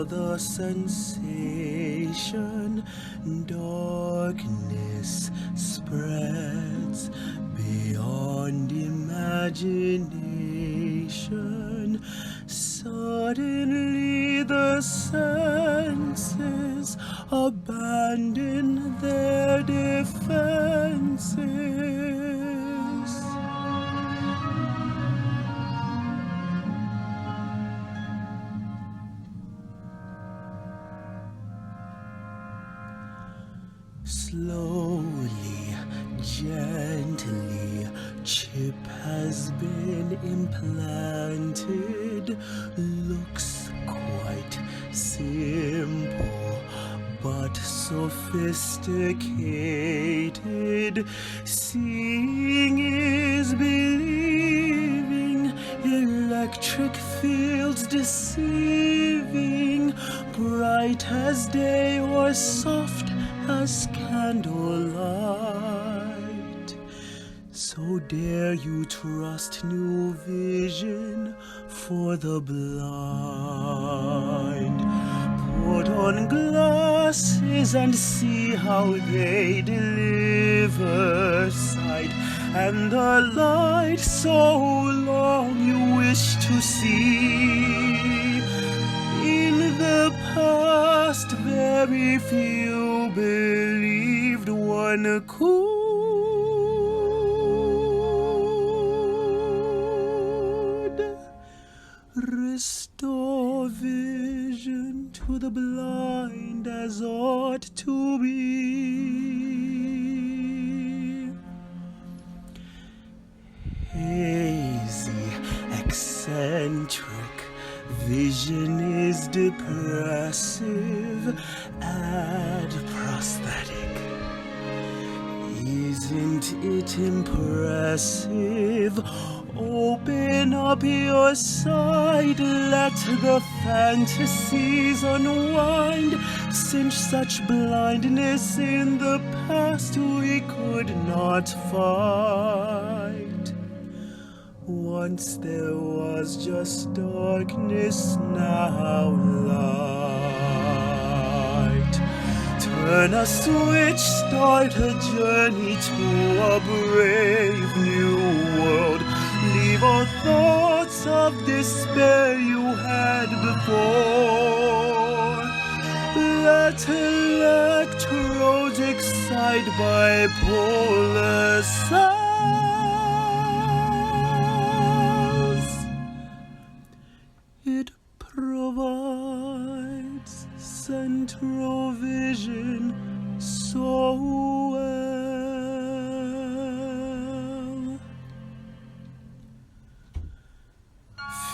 for the sensation. Darkness spreads beyond imagination. Suddenly the senses abandon their defenses. Slowly, gently, chip has been implanted. Looks quite simple, but sophisticated. Seeing is believing, electric fields deceiving, bright as day or soft as candlelight. So dare you trust new vision for the blind. Put on glasses and see how they deliver sight, and the light so long you wish to see. In the past, very few believed one could restore vision to the blind as ought to be. Hazy, eccentric, vision is depressive. Add prosthetic. Isn't it impressive? Open up your sight, let the fantasies unwind. Since such blindness in the past we could not fight. Once there was just darkness, now light. Turn a switch, start a journey to a brave new world. Leave all thoughts of despair you had before. Let electrodes excite bipolar cells. It provides central vision so well.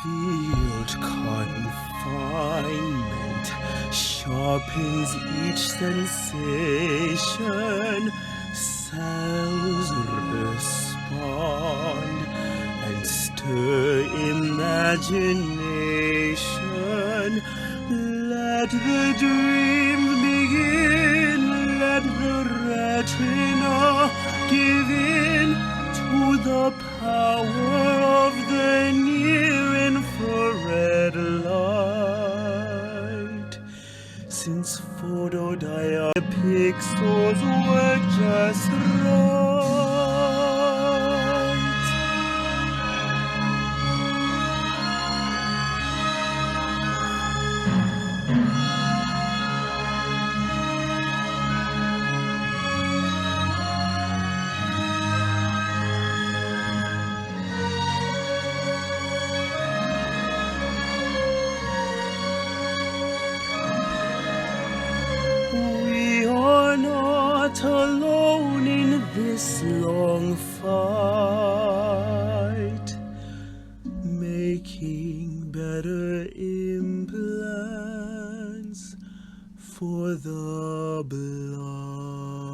Field confinement sharpens each sensation. Cells respond and stir imagination. Let the dream begin. Let the retina give in to the power of the near infrared light. Since photodiode pixels work just right. Alone in this long fight, making better implants for the blind.